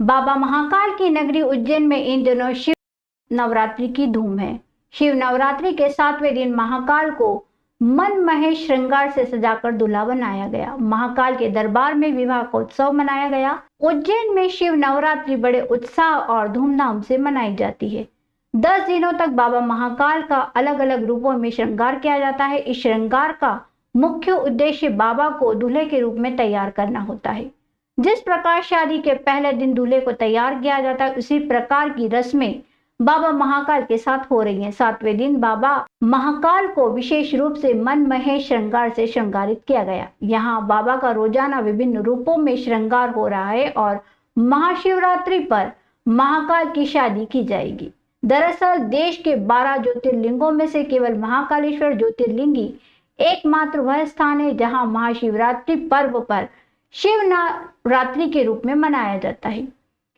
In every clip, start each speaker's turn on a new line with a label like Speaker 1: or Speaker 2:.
Speaker 1: बाबा महाकाल की नगरी उज्जैन में इन दिनों शिव नवरात्रि की धूम है। शिव नवरात्रि के 7वें दिन महाकाल को मन महेश श्रृंगार से सजाकर दूल्हा बनाया गया। महाकाल के दरबार में विवाह का उत्सव मनाया गया। उज्जैन में शिव नवरात्रि बड़े उत्साह और धूमधाम से मनाई जाती है। 10 दिनों तक बाबा महाकाल का अलग अलग रूपों में श्रृंगार किया जाता है। इस श्रृंगार का मुख्य उद्देश्य बाबा को दूल्हे के रूप में तैयार करना होता है। जिस प्रकार शादी के पहले दिन दूल्हे को तैयार किया जाता है, उसी प्रकार की रस्में बाबा महाकाल के साथ हो रही हैं। 7वें दिन बाबा महाकाल को विशेष रूप से मन महेश श्रृंगार से श्रृंगारित किया गया। यहाँ बाबा का रोजाना विभिन्न रूपों में श्रृंगार हो रहा है और महाशिवरात्रि पर महाकाल की शादी की जाएगी। दरअसल देश के 12 ज्योतिर्लिंगों में से केवल महाकालेश्वर ज्योतिर्लिंगी एकमात्र वह स्थान है जहाँ महाशिवरात्रि पर्व पर शिव नवरात्रि के रूप में मनाया जाता है।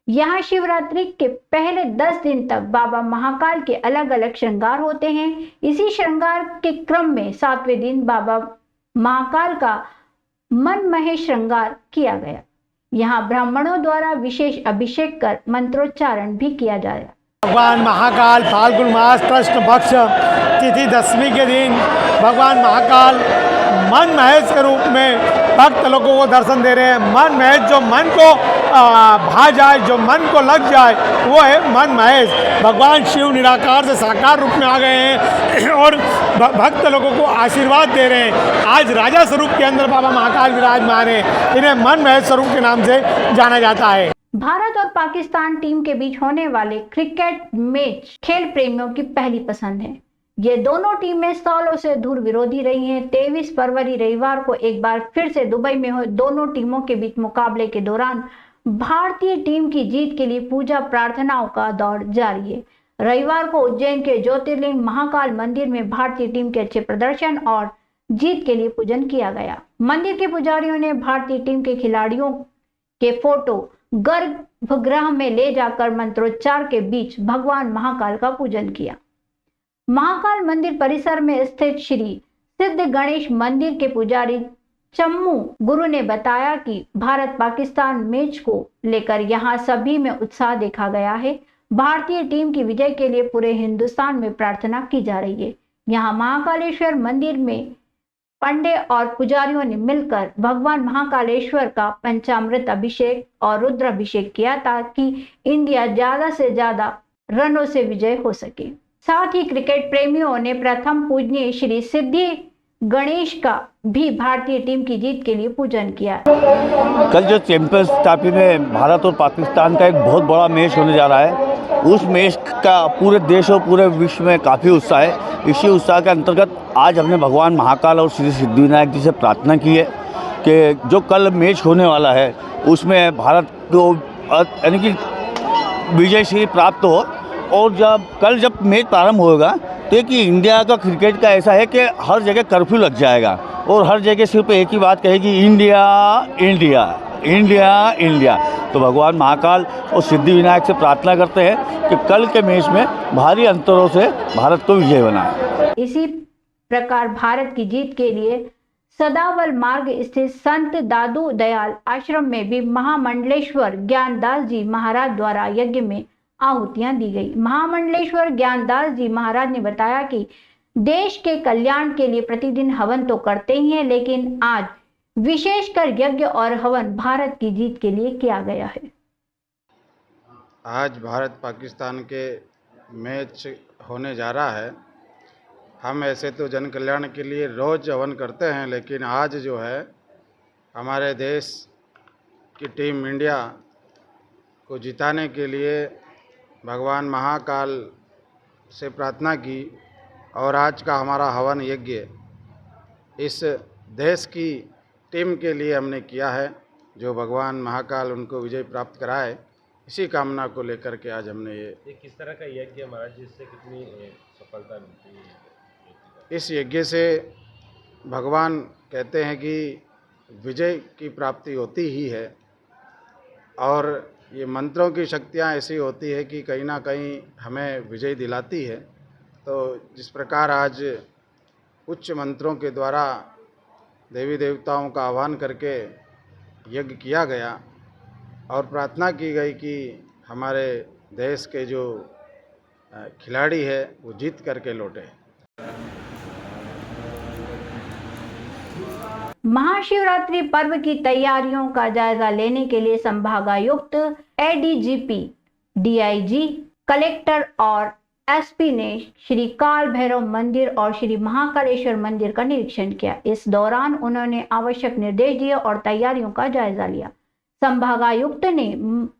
Speaker 1: यहाँ शिवरात्रि के पहले 10 दिन तक बाबा महाकाल के अलग अलग श्रृंगार होते हैं। इसी श्रृंगार के क्रम में 7वें दिन बाबा महाकाल का मन महेश श्रृंगार किया गया। यहाँ ब्राह्मणों द्वारा विशेष अभिषेक कर मंत्रोच्चारण भी किया जाएगा।
Speaker 2: भगवान महाकाल फाल्गुन मास कृष्ण पक्ष तिथि 10वीं के दिन भगवान महाकाल मन महेश के रूप में भक्त लोगों को दर्शन दे रहे हैं। मन महेश जो मन को भा जाए, जो मन को लग जाए, वो है मन महेश। भगवान शिव निराकार से साकार रूप में आ गए हैं और भक्त लोगों को आशीर्वाद दे रहे हैं। आज राजा स्वरूप के अंदर बाबा महाकाल विराजमान है। इन्हें मन महेश स्वरूप के नाम से जाना जाता है।
Speaker 1: भारत और पाकिस्तान टीम के बीच होने वाले क्रिकेट मैच खेल प्रेमियों की पहली पसंद है। ये दोनों टीमें सालों से दूर विरोधी रही हैं। 23 फरवरी रविवार को एक बार फिर से दुबई में हुए दोनों टीमों के बीच मुकाबले के दौरान भारतीय टीम की जीत के लिए पूजा प्रार्थनाओं का दौर जारी है। रविवार को उज्जैन के ज्योतिर्लिंग महाकाल मंदिर में भारतीय टीम के अच्छे प्रदर्शन और जीत के लिए पूजन किया गया। मंदिर के पुजारियों ने भारतीय टीम के खिलाड़ियों के फोटो गर्भगृह में ले जाकर मंत्रोच्चार के बीच भगवान महाकाल का पूजन किया। महाकाल मंदिर परिसर में स्थित श्री सिद्ध गणेश मंदिर के पुजारी चम्मू गुरु ने बताया कि भारत पाकिस्तान मैच को लेकर यहां सभी में उत्साह देखा गया है। भारतीय टीम की विजय के लिए पूरे हिंदुस्तान में प्रार्थना की जा रही है। यहां महाकालेश्वर मंदिर में पंडे और पुजारियों ने मिलकर भगवान महाकालेश्वर का पंचामृत अभिषेक और रुद्र अभिषेक किया ताकि इंडिया ज्यादा से ज्यादा रनों से विजय हो सके। साथ ही क्रिकेट प्रेमियों ने प्रथम पूजनीय श्री सिद्धि गणेश का भी भारतीय टीम की जीत के लिए पूजन किया।
Speaker 3: कल जो चैंपियंस ट्रॉफी में भारत और पाकिस्तान का एक बहुत बड़ा मैच होने जा रहा है, उस मैच का पूरे देश और पूरे विश्व में काफ़ी उत्साह है। इसी उत्साह के अंतर्गत आज हमने भगवान महाकाल और श्री सिद्धिविनायक जी से प्रार्थना की है कि जो कल मैच होने वाला है उसमें भारत को यानी कि विजय श्री प्राप्त हो। और जब मैच प्रारंभ होगा तो कि इंडिया का क्रिकेट का ऐसा है कि हर जगह कर्फ्यू लग जाएगा और हर जगह सिर्फ एक ही बात कहेगी, इंडिया इंडिया इंडिया इंडिया। तो भगवान महाकाल और सिद्धिविनायक से प्रार्थना करते हैं कि कल के मैच में भारी अंतरों से भारत को विजय बनाए।
Speaker 1: इसी प्रकार भारत की जीत के लिए सदावल मार्ग स्थित संत दादू दयाल आश्रम में भी महामंडलेश्वर ज्ञानदास जी महाराज द्वारा यज्ञ में आहुतियां दी गई। महामंडलेश्वर ज्ञानदास जी महाराज ने बताया कि देश के कल्याण के लिए प्रतिदिन हवन तो करते ही हैं, लेकिन आज विशेषकर यज्ञ और हवन भारत की जीत के लिए किया गया है।
Speaker 4: आज भारत पाकिस्तान के मैच होने जा रहा है। हम ऐसे तो जन कल्याण के लिए रोज हवन करते हैं, लेकिन आज जो है हमारे देश की टीम इंडिया को जिताने के लिए भगवान महाकाल से प्रार्थना की और आज का हमारा हवन यज्ञ इस देश की टीम के लिए हमने किया है, जो भगवान महाकाल उनको विजय प्राप्त कराए। इसी कामना को लेकर के आज हमने ये
Speaker 5: किस तरह का यज्ञ महाराज, जिससे कितनी सफलता मिलती है?
Speaker 4: इस यज्ञ से भगवान कहते हैं कि विजय की प्राप्ति होती ही है और ये मंत्रों की शक्तियाँ ऐसी होती है कि कहीं ना कहीं हमें विजय दिलाती है। तो जिस प्रकार आज उच्च मंत्रों के द्वारा देवी देवताओं का आह्वान करके यज्ञ किया गया, और प्रार्थना की गई कि हमारे देश के जो खिलाड़ी है वो जीत करके लौटे।
Speaker 1: महाशिवरात्रि पर्व की तैयारियों का जायजा लेने के लिए संभागायुक्त, एडीजीपी, डीआईजी, कलेक्टर और एसपी ने श्री काल भैरव मंदिर और श्री महाकालेश्वर मंदिर का निरीक्षण किया। इस दौरान उन्होंने आवश्यक निर्देश दिए और तैयारियों का जायजा लिया। संभागायुक्त ने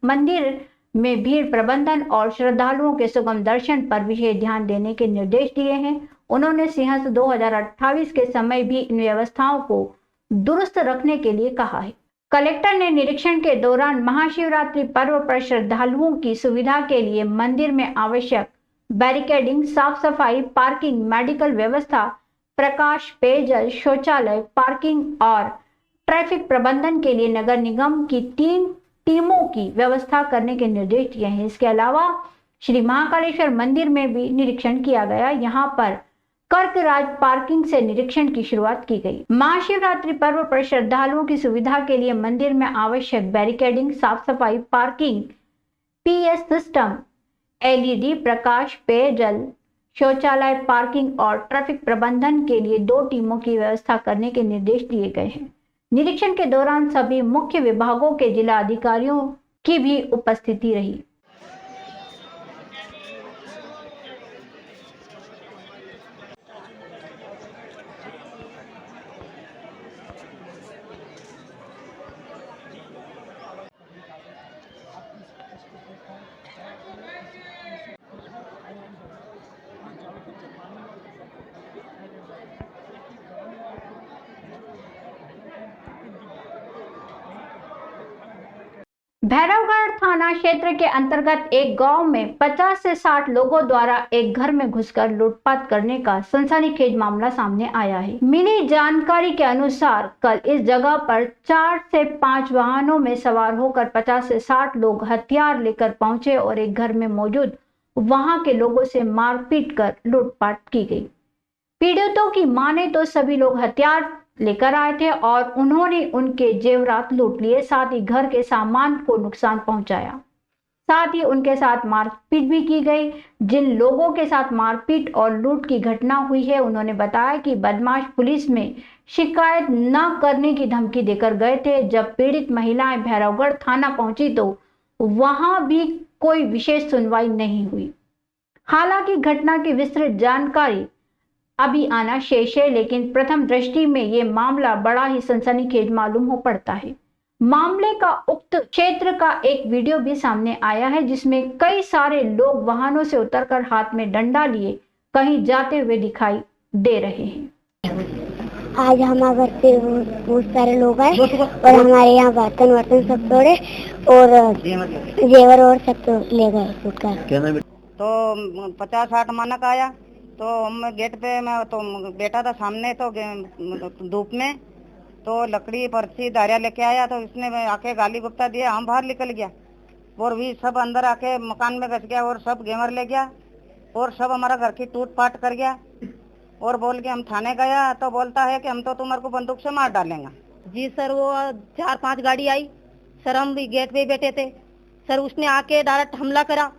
Speaker 1: मंदिर में भीड़ प्रबंधन और श्रद्धालुओं के सुगम दर्शन पर विशेष ध्यान देने के निर्देश दिए हैं। उन्होंने सिंहस्थ 2028 के समय भी इन व्यवस्थाओं को दुरुस्त रखने के लिए कहा है। कलेक्टर ने निरीक्षण के दौरान महाशिवरात्रि पर्व पर श्रद्धालुओं की सुविधा के लिए मंदिर में आवश्यक बैरिकेडिंग, साफ सफाई, पार्किंग, मेडिकल व्यवस्था, प्रकाश, पेयजल, शौचालय, पार्किंग और ट्रैफिक प्रबंधन के लिए नगर निगम की 3 टीमों की व्यवस्था करने के निर्देश दिए हैं। इसके अलावा श्री महाकालेश्वर मंदिर में भी निरीक्षण किया गया। यहाँ पर कर्कराज पार्किंग से निरीक्षण की शुरुआत की गई। महाशिवरात्रि पर्व पर श्रद्धालुओं की सुविधा के लिए मंदिर में आवश्यक बैरिकेडिंग, साफ सफाई, पार्किंग, पीएस सिस्टम, एलईडी, प्रकाश, पेयजल, शौचालय, पार्किंग और ट्रैफिक प्रबंधन के लिए 2 टीमों की व्यवस्था करने के निर्देश दिए गए हैं। निरीक्षण के दौरान सभी मुख्य विभागों के जिला अधिकारियों की भी उपस्थिति रही। भैरवगढ़ थाना क्षेत्र के अंतर्गत एक गांव में 50 से 60 लोगों द्वारा एक घर में घुसकर लूटपाट करने का सनसनीखेज मामला सामने आया है। मिली जानकारी के अनुसार कल इस जगह पर 4 से 5 वाहनों में सवार होकर 50 से 60 लोग हथियार लेकर पहुंचे और एक घर में मौजूद वहां के लोगों से मारपीट कर लूटपाट की गई। पीड़ितों की माने तो सभी लोग हथियार लेकर आए थे और उन्होंने उनके जेवरात लूट लिए, साथ ही घर के सामान को नुकसान पहुंचाया। साथ ही उनके साथ मारपीट भी की गई। जिन लोगों के साथ मारपीट और लूट की घटना हुई है, उन्होंने बताया कि बदमाश पुलिस में शिकायत न करने की धमकी देकर गए थे। जब पीड़ित महिलाएं भैरवगढ़ थाना पहुंची तो वहां भी कोई विशेष सुनवाई नहीं हुई। हालांकि घटना की विस्तृत जानकारी अभी आना शेष है, लेकिन प्रथम दृष्टि में ये मामला बड़ा ही सनसनीखेज मालूम हो पड़ता है। मामले का उक्त क्षेत्र का एक वीडियो भी सामने आया है, जिसमें कई सारे लोग वाहनों से उतरकर हाथ में डंडा लिए कहीं जाते हुए दिखाई दे रहे हैं।
Speaker 6: आज हमारे घर पे बहुत सारे लोग आए और हमारे यहाँ बर्तन सब तोड़े और जेवर और सब तो ले गए टूटकर।
Speaker 7: तो 50-60 मानक आया तो हम गेट पे मैं तो बैठा था सामने तो धूप में, तो लकड़ी पर्ची दारिया लेके आया तो इसने आके गाली गुप्ता दिया, हम बाहर निकल गया और भी सब अंदर आके मकान में घुस गया और सब गेमर ले गया और सब हमारा घर की टूट पाट कर गया और बोल के हम थाने गया तो बोलता है कि हम तो तुम्हारे को बंदूक से मार डालेंगे। जी सर, वो 4-5 गाड़ी आई सर, हम भी गेट पे बैठे थे सर, उसने आके डायरेक्ट हमला करा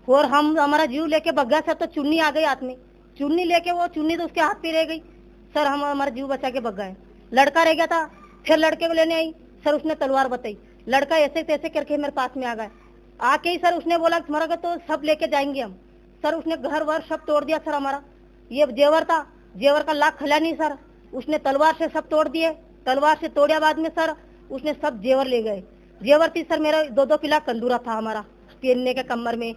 Speaker 7: और हम हमारा जीव लेके भग गया सर। तो चुन्नी आ गई हाथ में, चुन्नी लेके वो चुन्नी तो उसके हाथ पे रह गई सर, हम हमारा जीव बचा के भग गए। लड़का रह गया था, फिर लड़के को लेने आई सर, उसने तलवार बताई, लड़का ऐसे तैसे करके मेरे पास में आ गया। आके ही सर उसने बोला तुम्हारा तो सब लेके जाएंगे हम सर। उसने घर वर सब तोड़ दिया सर। हमारा ये जेवर था, जेवर का लाख खला नहीं सर, उसने तलवार से सब तोड़ दिए। तलवार से तोड़िया बाद में सर उसने सब जेवर ले गए। जेवर थी सर मेरा 2-2 किला कंदूरा था हमारा पहनने के, कमर में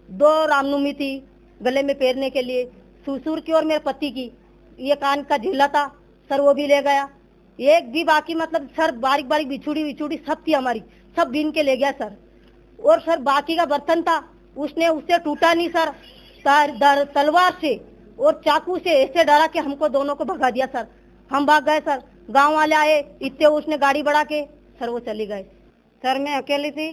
Speaker 7: 2 रामनुमी थी गले में पहनने के लिए, सुसूर की और मेरे पति की ये कान का झूला था सर, वो भी ले गया। एक भी बाकी मतलब सर बारीक बारीक बिछुड़ी सब थी हमारी, सब बीन के ले गया सर। और सर बाकी का बर्तन था उसने उससे टूटा नहीं सर, तलवार से और चाकू से ऐसे डरा के हमको दोनों को भगा दिया सर। हम भाग गए सर, गांव वाले आए इतने, उसने गाड़ी बढ़ा के सर वो चली गए सर। मैं अकेली थी,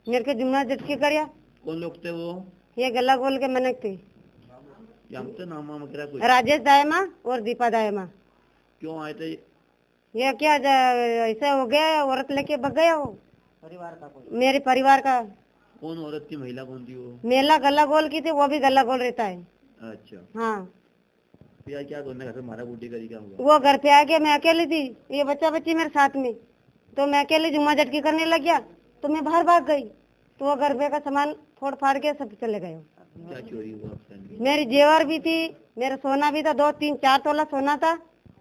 Speaker 7: मेरे को जुम्मा झटकी कर।
Speaker 3: कौन लोग थे वो?
Speaker 7: ये गला खोल के मनक थी,
Speaker 3: नाम वगैरह कुछ?
Speaker 7: राजेश दायमा और दीपा दायमा।
Speaker 3: क्यों आए थे?
Speaker 7: ये क्या ऐसा हो गया, औरत लेके भग गया वो मेरे परिवार का।
Speaker 3: कौन औरत थी, महिला कौन थी वो?
Speaker 7: मेला गला गोल की थी, वो भी गला गोल रहता है।
Speaker 3: अच्छा,
Speaker 7: हाँ,
Speaker 3: फिर क्या दोनों घर पे मारा कूटी करी, क्या हुआ?
Speaker 7: वो घर पे आ गया, मैं अकेली थी, ये बच्चा बच्ची मेरे साथ में, तो मैं अकेली जुम्मा झटकी करने लग गया, तो मैं बाहर भाग गई, तो वो घर पे का सामान फोड़ फाड़ के सब चले गए।
Speaker 3: क्या चोरी हुआ आपका?
Speaker 7: मेरी जेवर भी थी, मेरा सोना भी था, 2, 3, 4 तोला सोना था,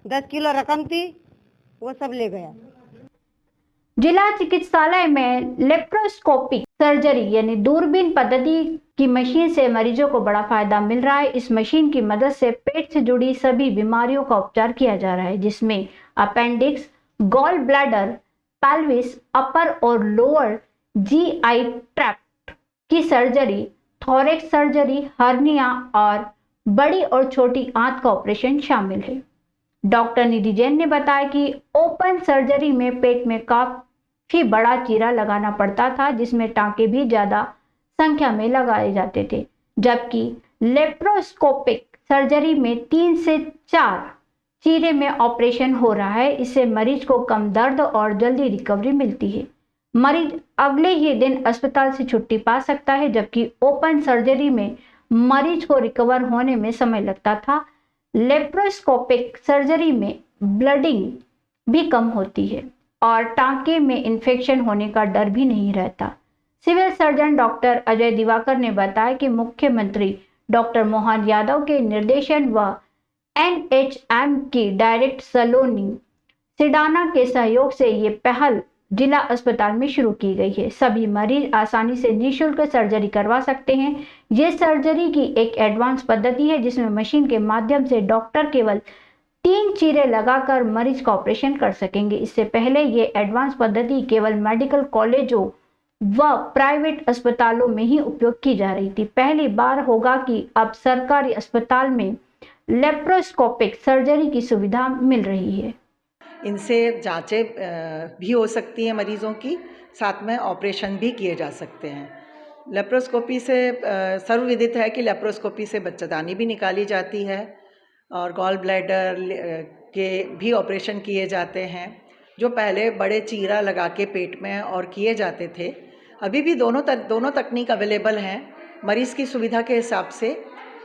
Speaker 7: 10 किलो रकम थी, वो सब ले गया।
Speaker 1: जिला चिकित्सालय में लेप्रोस्कोपिक सर्जरी यानी दूरबीन पद्धति की मशीन से मरीजों को बड़ा फायदा मिल रहा है। इस मशीन की मदद से पेट से जुड़ी सभी बीमारियों का उपचार किया जा रहा है, जिसमें अपेंडिक्स, गॉल ब्लैडर, पेल्विस, अपर और लोअर जीआई ट्रैक्ट की सर्जरी, थोरेक्स सर्जरी, हर्निया और बड़ी और छोटी आंत का ऑपरेशन शामिल है। डॉक्टर निधि जैन ने बताया कि ओपन सर्जरी में पेट में काफी बड़ा चीरा लगाना पड़ता था, जिसमें टांके भी ज्यादा संख्या में लगाए जाते थे, जबकि लेप्रोस्कोपिक सर्जरी में 3 से 4 चीरे में ऑपरेशन हो रहा है। इससे मरीज को कम दर्द और जल्दी रिकवरी मिलती है। मरीज अगले ही दिन अस्पताल से छुट्टी पा सकता है, जबकि ओपन सर्जरी में मरीज को रिकवर होने में समय लगता था। लेप्रोस्कोपिक सर्जरी में ब्लीडिंग भी कम होती है और टांके में इन्फेक्शन होने का डर भी नहीं रहता। Civil surgeon doctor Ajay Diwakar ने बताया कि मुख्यमंत्री डॉक्टर मोहन यादव के निर्देशन व NHM की डायरेक्ट सलोनी सिडाना के सहयोग से ये पहल जिला अस्पताल में शुरू की गई है। सभी मरीज आसानी से निःशुल्क सर्जरी करवा सकते हैं। ये सर्जरी की एक एडवांस पद्धति है, जिसमें मशीन के माध्यम से डॉक्टर केवल 3 चीरे लगाकर मरीज का ऑपरेशन कर सकेंगे। इससे पहले ये एडवांस पद्धति केवल मेडिकल कॉलेजों व प्राइवेट अस्पतालों में ही उपयोग की जा रही थी। पहली बार होगा कि अब सरकारी अस्पताल में लेप्रोस्कोपिक सर्जरी की सुविधा मिल रही है।
Speaker 8: इनसे जांचें भी हो सकती हैं मरीज़ों की, साथ में ऑपरेशन भी किए जा सकते हैं। लेप्रोस्कोपी से सर्वविदित है कि लेप्रोस्कोपी से बच्चेदानी भी निकाली जाती है और गॉल ब्लैडर के भी ऑपरेशन किए जाते हैं, जो पहले बड़े चीरा लगा के पेट में और किए जाते थे। अभी भी दोनों तकनीक अवेलेबल हैं। मरीज़ की सुविधा के हिसाब से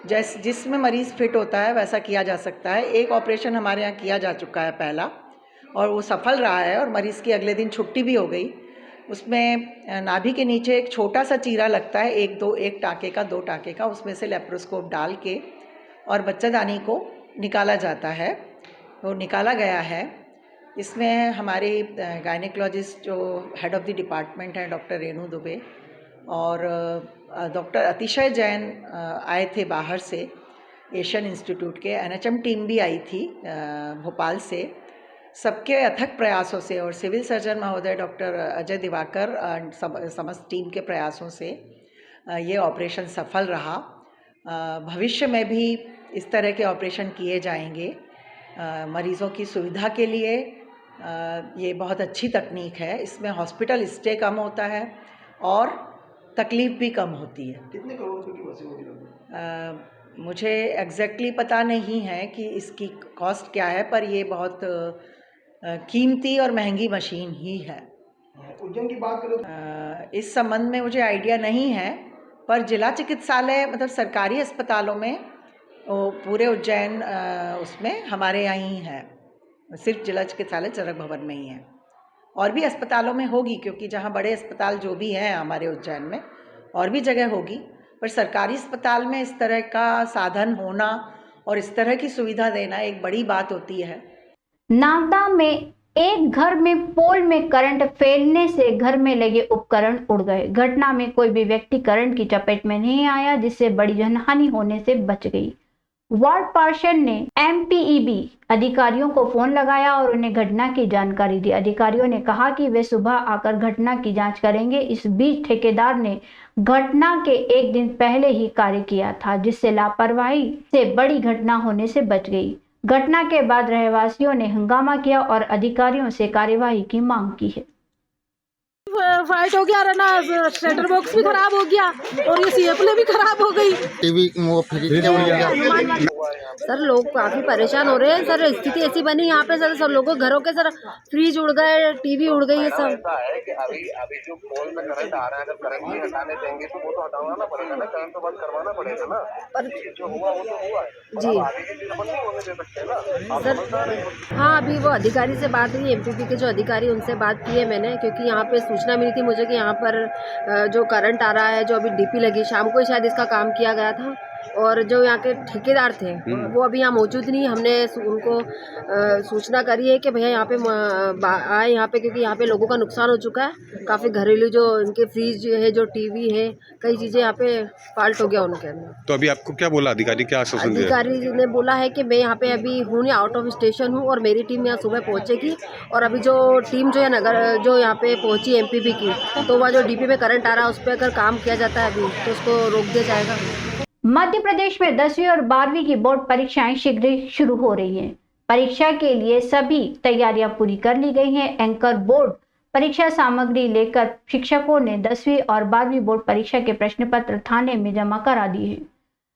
Speaker 8: जिसमें मरीज़ फिट होता है वैसा किया जा सकता है। एक ऑपरेशन हमारे यहाँ किया जा चुका है पहला, और वो सफल रहा है और मरीज़ की अगले दिन छुट्टी भी हो गई। उसमें नाभि के नीचे एक छोटा सा चीरा लगता है, एक टाँके का, 2 टाँके का, उसमें से लेप्रोस्कोप डाल के और बच्चेदानी को निकाला जाता है। वो निकाला गया है। इसमें हमारे गायनेकोलॉजिस्ट जो हेड ऑफ़ द डिपार्टमेंट हैं डॉक्टर रेणु दुबे और डॉक्टर अतिशय जैन आए थे बाहर से, एशियन इंस्टीट्यूट के। NHM टीम भी आई थी भोपाल से। सबके अथक प्रयासों से और सिविल सर्जन महोदय डॉक्टर अजय दिवाकर समस्त टीम के प्रयासों से ये ऑपरेशन सफल रहा। भविष्य में भी इस तरह के ऑपरेशन किए जाएंगे। मरीज़ों की सुविधा के लिए ये बहुत अच्छी तकनीक है। इसमें हॉस्पिटल स्टे कम होता है और तकलीफ़ भी कम होती है।
Speaker 9: कितने करोड़ रुपए की वसूली होगी?
Speaker 8: मुझे एग्जैक्टली पता नहीं है कि इसकी कॉस्ट क्या है, पर ये बहुत कीमती और महंगी मशीन ही है।
Speaker 9: उज्जैन की बात करें
Speaker 8: इस संबंध में मुझे आइडिया नहीं है, पर जिला चिकित्सालय मतलब सरकारी अस्पतालों में पूरे उज्जैन उसमें हमारे यहाँ ही है। सिर्फ जिला चिकित्सालय चरक भवन में ही है। और भी अस्पतालों में होगी, क्योंकि जहाँ बड़े अस्पताल जो भी हैं हमारे उज्जैन में और भी जगह होगी, पर सरकारी अस्पताल में इस तरह का साधन होना और इस तरह की सुविधा देना एक बड़ी बात होती है।
Speaker 1: नागदा में एक घर में पोल में करंट फैलने से घर में लगे उपकरण उड़ गए। घटना में कोई भी व्यक्ति करंट की चपेट में नहीं आया, जिससे बड़ी जनहानि होने से बच गई। वार्ड पार्षद ने MPEB अधिकारियों को फोन लगाया और उन्हें घटना की जानकारी दी। अधिकारियों ने कहा कि वे सुबह आकर घटना की जांच करेंगे। इस बीच ठेकेदार ने घटना के एक दिन पहले ही कार्य किया था, जिससे लापरवाही से बड़ी घटना होने से बच गई। घटना के बाद रहवासियों ने हंगामा किया और अधिकारियों से कार्यवाही की मांग की है।
Speaker 10: फाइट हो गया ना, सेटर बॉक्स भी खराब हो गया और ये सीएफएल भी खराब हो गई।
Speaker 9: टीवी वो फ्रिज हो गया।
Speaker 10: सर लोग काफ़ी परेशान हो रहे हैं सर। स्थिति ऐसी बनी यहाँ पे सर, सब लोगों के घरों के सर फ्रिज उड़ गए, टीवी उड़ गई, ये सब।
Speaker 11: ऐसा है कि अभी जो पोल में करंट आ रहा है, अगर करंट नहीं हटाने देंगे तो वो तो हटाना पड़ेगा ना, करंट तो बंद करवाना पड़ेगा ना।
Speaker 10: पर
Speaker 11: जो हुआ वो तो हुआ है,
Speaker 10: जी
Speaker 11: आगे की चीज बंद नहीं होने दे सकते ना। आप
Speaker 10: सर,
Speaker 11: समझदार हैं।
Speaker 10: हाँ अभी वो अधिकारी से बात हुई, एमपीपी के जो अधिकारी उनसे बात की है मैंने, क्योंकि यहाँ पे सूचना मिली थी मुझे कि यहाँ पर जो करंट आ रहा है, जो अभी डीपी लगी, शाम को शायद इसका काम किया गया था, और जो यहाँ के ठेकेदार थे वो अभी यहाँ मौजूद नहीं। हमने उनको सूचना करी है कि भैया यहाँ पे आए यहाँ पे, क्योंकि यहाँ पे लोगों का नुकसान हो चुका है काफ़ी। घरेलू जो इनके फ्रिज है, जो टीवी है, कई चीज़ें यहाँ पे फॉल्ट हो गया उनके अंदर।
Speaker 12: तो अभी आपको क्या बोला अधिकारी, क्या आश्वासन दिया?
Speaker 10: अधिकारी ने बोला है कि मैं यहाँ पे अभी हूँ नहीं, आउट ऑफ स्टेशन हूँ, और मेरी टीम यहाँ सुबह पहुँचेगी, और अभी जो टीम जो है नगर जो यहाँ पे पहुँची एमपीपी की, तो वह जो डीपी में करंट आ रहा है उस पर अगर काम किया जाता है अभी तो उसको रोक दिया जाएगा।
Speaker 1: मध्य प्रदेश में 10वीं और 12वीं की बोर्ड परीक्षाएं शीघ्र शुरू हो रही हैं। परीक्षा के लिए सभी तैयारियां पूरी कर ली गई हैं। एंकर बोर्ड परीक्षा सामग्री लेकर शिक्षकों ने 10वीं और 12वीं बोर्ड परीक्षा के प्रश्न पत्र थाने में जमा करा दिए हैं।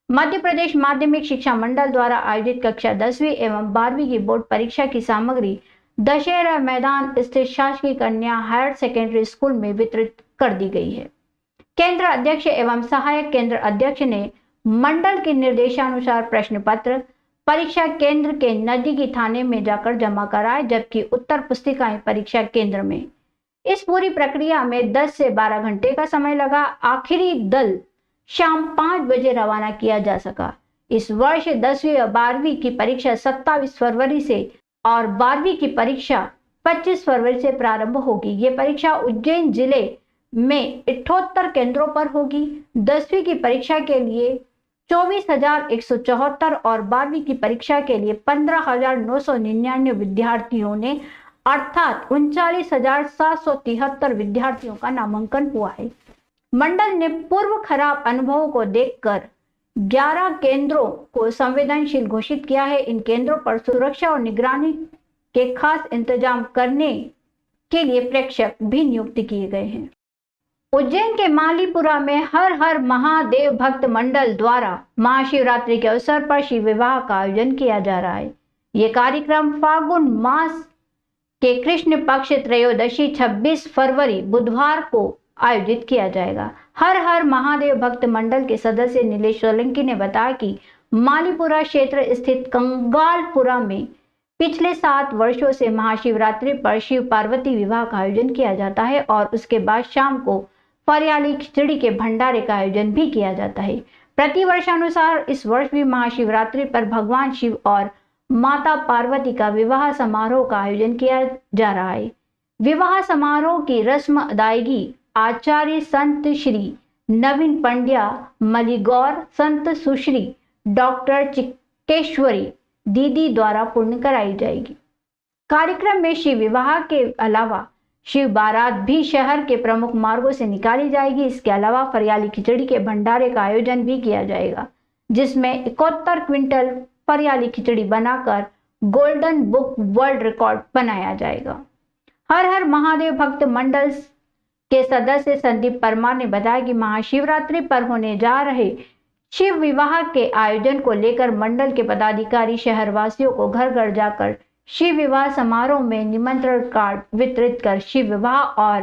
Speaker 1: मध्य प्रदेश माध्यमिक शिक्षा मंडल द्वारा आयोजित कक्षा 10वीं एवं 12वीं की बोर्ड परीक्षा की सामग्री दशहरा मैदान स्थित शासकीय कन्या हायर सेकेंडरी स्कूल में वितरित कर दी गई है। केंद्र अध्यक्ष एवं सहायक केंद्र अध्यक्ष ने मंडल के निर्देशानुसार प्रश्न पत्र परीक्षा केंद्र के नजदीकी थाने में जाकर जमा कराए, जबकि उत्तर पुस्तिकाएं परीक्षा केंद्र में। इस पूरी प्रक्रिया में 10 से 12 घंटे का समय लगा। आखिरी दल शाम 5 बजे रवाना किया जा सका। इस वर्ष 10वीं और 12वीं की परीक्षा 27 फरवरी से और 12वीं की परीक्षा 25 फरवरी से प्रारंभ होगी। ये परीक्षा उज्जैन जिले में 78 केंद्रों पर होगी। 10वीं की परीक्षा के लिए 24,174 और 12वीं की परीक्षा के लिए 15,999 विद्यार्थियों ने अर्थात 39,773 विद्यार्थियों का नामांकन हुआ है। मंडल ने पूर्व खराब अनुभवों को देखकर 11 केंद्रों को संवेदनशील घोषित किया है। इन केंद्रों पर सुरक्षा और निगरानी के खास इंतजाम करने के लिए प्रेक्षक भी नियुक्त किए गए हैं। उज्जैन के मालीपुरा में हर हर महादेव भक्त मंडल द्वारा महाशिवरात्रि के अवसर पर शिव विवाह का आयोजन किया जा रहा है। ये कार्यक्रम फागुन मास के कृष्ण पक्ष त्रयोदशी 26 फरवरी बुधवार को आयोजित किया जाएगा। हर हर महादेव भक्त मंडल के सदस्य नीलेश सोलंकी ने बताया कि मालीपुरा क्षेत्र स्थित कंगालपुरा में पिछले 7 वर्षों से महाशिवरात्रि पर शिव पार्वती विवाह का आयोजन किया जाता है और उसके बाद शाम को फरियाली खिचड़ी के भंडारे का आयोजन भी किया जाता है। प्रतिवर्ष अनुसार इस वर्ष भी महाशिवरात्रि पर भगवान शिव और माता पार्वती का विवाह समारोह का आयोजन किया जा रहा है। विवाह समारोह की रस्म अदायगी आचार्य संत श्री नवीन पंड्या मलिगौर, संत सुश्री डॉक्टर चिकेश्वरी दीदी द्वारा पूर्ण कराई जाएगी। कार्यक्रम में शिव विवाह के अलावा शिव बारात भी शहर के प्रमुख मार्गों से निकाली जाएगी। इसके अलावा फरियाली खिचड़ी के भंडारे का आयोजन भी किया जाएगा, जिसमें 71 क्विंटल फरियाली खिचड़ी बनाकर गोल्डन बुक वर्ल्ड रिकॉर्ड बनाया जाएगा। हर हर महादेव भक्त मंडल के सदस्य संदीप परमार ने बताया कि महाशिवरात्रि पर होने जा रहे शिव विवाह के आयोजन को लेकर मंडल के पदाधिकारी शहरवासियों को घर घर जाकर शिव विवाह समारोह में निमंत्रण कार्ड वितरित कर शिव विवाह और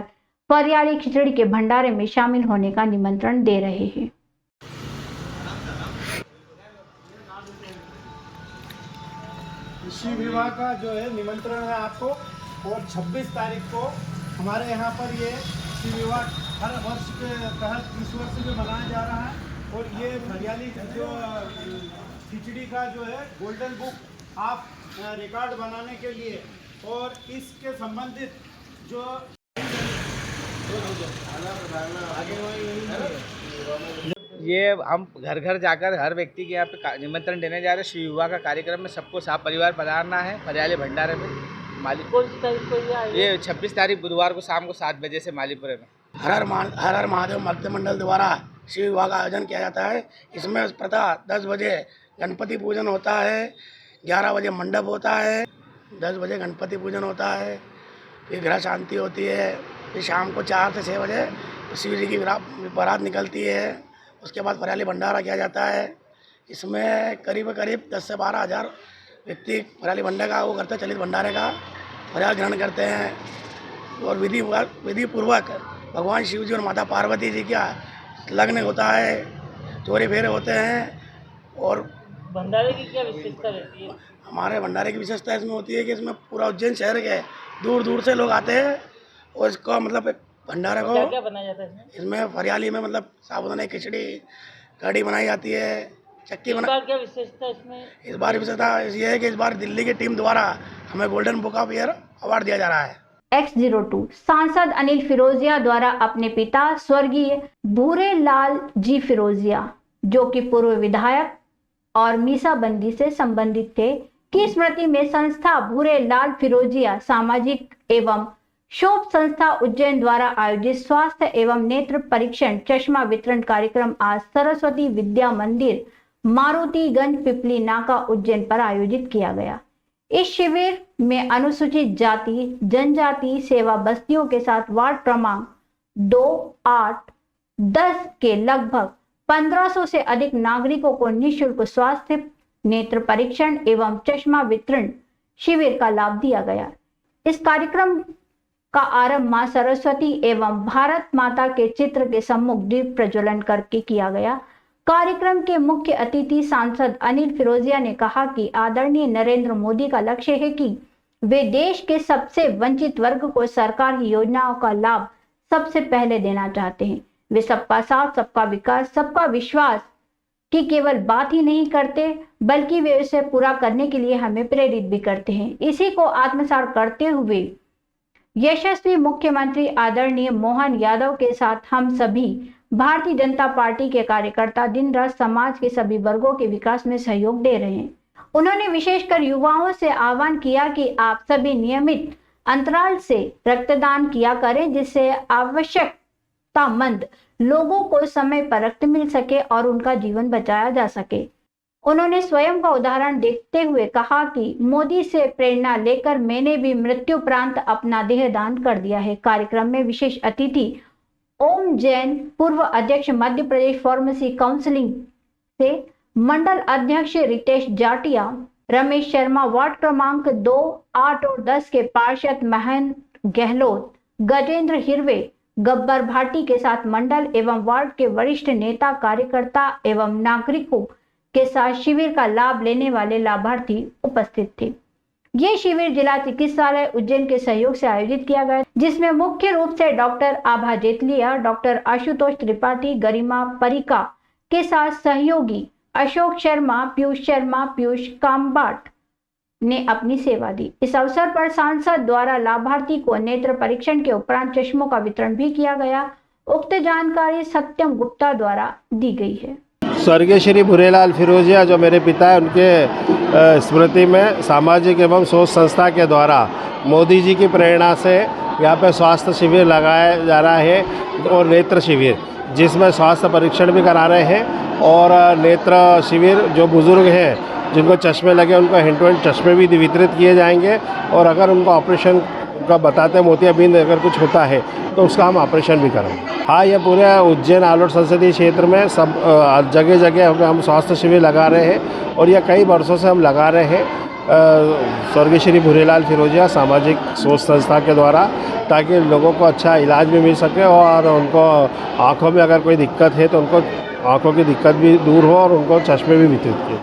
Speaker 1: फरियाली खिचड़ी के भंडारे में शामिल होने का निमंत्रण दे रहे हैं।
Speaker 2: शिव विवाह का जो है निमंत्रण है आपको, और 26 तारीख को हमारे यहाँ पर ये शिव विवाह हर वर्ष के तहत इस वर्ष में मनाया जा रहा है। और ये फरियाली जो खिचड़ी का जो है गोल्डन बुक ऑफ रिकॉर्ड बनाने के लिए और इसके संबंधित जो
Speaker 13: ये हम घर घर जाकर हर व्यक्ति के यहाँ पे निमंत्रण देने जा रहे हैं। शिव विवाह का कार्यक्रम में सबको साथ परिवार पधारना है फरियाली भंडारे में। ये 26 तारीख बुधवार को शाम को 7 बजे से मालीपुरे में
Speaker 9: हर हर महादेव भक्त मंडल द्वारा शिव विवाह का आयोजन किया जाता है। इसमें प्रातः 10 बजे गणपति पूजन होता है, 11 बजे मंडप होता है, 10 बजे गणपति पूजन होता है, फिर ग्रह शांति होती है, फिर शाम को 4 से 6 बजे शिव जी की बारात निकलती है। उसके बाद फरियाली भंडारा किया जाता है। इसमें करीब 10 से 12 हज़ार व्यक्ति पराली भंडे का वो करते हैं, चलित भंडारे का प्रयास ग्रहण करते हैं और विधि पूर्वक भगवान शिव जी और माता पार्वती जी का लग्न होता है, चोरी फेरे होते हैं। और
Speaker 14: भंडारे की क्या विशेषता रहती है?
Speaker 9: हमारे भंडारे की विशेषता इसमें होती है कि इसमें पूरा उज्जैन शहर के दूर दूर से लोग आते हैं और इसको मतलब भंडारे को
Speaker 14: क्या बनाया जाता है
Speaker 9: इसमें फरियाली में मतलब साबुदाना खिचड़ी कढ़ी बनाई जाती है, चक्की बना।
Speaker 14: क्या विशेषता इसमें?
Speaker 9: इस बार विशेषता ये है कि इस बार दिल्ली की टीम द्वारा हमें golden book of year award दिया जा रहा है।
Speaker 1: X02 सांसद अनिल फिरोजिया द्वारा अपने पिता स्वर्गीय भूरे लाल जी फिरोजिया, जो कि पूर्व विधायक और मीसाबंदी से संबंधित थे, की स्मृति में संस्था भूरे लाल फिरोजिया सामाजिक एवं शोभ संस्था उज्जैन द्वारा आयोजित स्वास्थ्य एवं नेत्र परीक्षण चश्मा वितरण कार्यक्रम आज सरस्वती विद्या मंदिर मारुतिगंज पिपली नाका उज्जैन पर आयोजित किया गया। इस शिविर में अनुसूचित जाति जनजाति सेवा बस्तियों के साथ वार्ड क्रमांक 2, 8, 10 के लगभग 1500 से अधिक नागरिकों को निःशुल्क स्वास्थ्य नेत्र परीक्षण एवं चश्मा वितरण शिविर का लाभ दिया गया। इस कार्यक्रम का आरंभ मां सरस्वती एवं भारत माता के चित्र के सम्मुख दीप प्रज्वलन करके किया गया। कार्यक्रम के मुख्य अतिथि सांसद अनिल फिरोजिया ने कहा कि आदरणीय नरेंद्र मोदी का लक्ष्य है कि वे देश के सबसे वंचित वर्ग को सरकार की योजनाओं का लाभ सबसे पहले देना चाहते हैं। वे सबका साथ, सबका विकास, सबका विश्वास की केवल बात ही नहीं करते, बल्कि वे उसे पूरा करने के लिए हमें प्रेरित भी करते हैं। इसी को आत्मसात करते हुए यशस्वी मुख्यमंत्री आदरणीय मोहन यादव के साथ हम सभी भारतीय जनता पार्टी के कार्यकर्ता दिन रात समाज के सभी वर्गों के विकास में सहयोग दे रहे हैं। उन्होंने विशेषकर युवाओं से आह्वान किया कि आप सभी नियमित अंतराल से रक्तदान किया करें, जिससे आवश्यकतामंद लोगों को समय पर रक्त मिल सके और उनका जीवन बचाया जा सके। उन्होंने स्वयं का उदाहरण देखते हुए कहा कि मोदी से प्रेरणा लेकर मैंने भी मृत्युपरांत अपना देह दान कर दिया है। कार्यक्रम में विशेष अतिथि ओम जैन, पूर्व अध्यक्ष मध्य प्रदेश फार्मेसी काउंसिलिंग से, मंडल अध्यक्ष रितेश जाटिया, रमेश शर्मा, वार्ड क्रमांक 2, 8 और 10 के पार्षद महेंद्र गहलोत, गजेंद्र हिरवे, गब्बर भाटी के साथ मंडल एवं वार्ड के वरिष्ठ नेता, कार्यकर्ता एवं नागरिकों के साथ शिविर का लाभ लेने वाले लाभार्थी उपस्थित थे। ये शिविर जिला चिकित्सालय उज्जैन के सहयोग से आयोजित किया गया, जिसमें मुख्य रूप से डॉक्टर आभा जेतलिया, डॉक्टर आशुतोष त्रिपाठी, गरिमा परिका के साथ सहयोगी अशोक शर्मा, पीयूष कामबाट ने अपनी सेवा दी। इस अवसर पर सांसद द्वारा लाभार्थी को नेत्र परीक्षण के उपरांत चश्मों का वितरण भी किया गया। उक्त जानकारी सत्यम गुप्ता द्वारा दी गई है।
Speaker 15: स्वर्गीय श्री भूरेलाल फिरोजिया जो मेरे पिता है, उनके स्मृति में सामाजिक एवं शोध संस्था के द्वारा मोदी जी की प्रेरणा से यहाँ पे स्वास्थ्य शिविर लगाया जा रहा है और नेत्र शिविर, जिसमें स्वास्थ्य परीक्षण भी करा रहे हैं और नेत्र शिविर जो बुज़ुर्ग हैं जिनको चश्मे लगे उनको हैंड टू हैंड चश्मे भी वितरित किए जाएंगे और अगर उनको ऑपरेशन का बताते हैं, मोतियाबिंद अगर कुछ होता है तो उसका हम ऑपरेशन भी करेंगे। हाँ, ये पूरे उज्जैन आलोट संसदीय क्षेत्र में सब जगह जगह हम स्वास्थ्य शिविर लगा रहे हैं और यह कई वर्षों से हम लगा रहे हैं स्वर्गीय श्री भूरेलाल फिरोजिया सामाजिक शोध संस्था के द्वारा, ताकि लोगों को अच्छा इलाज भी मिल सके और उनको आँखों में अगर कोई दिक्कत है तो उनको आँखों की दिक्कत भी दूर हो और उनको चश्मे भी वितरित किए।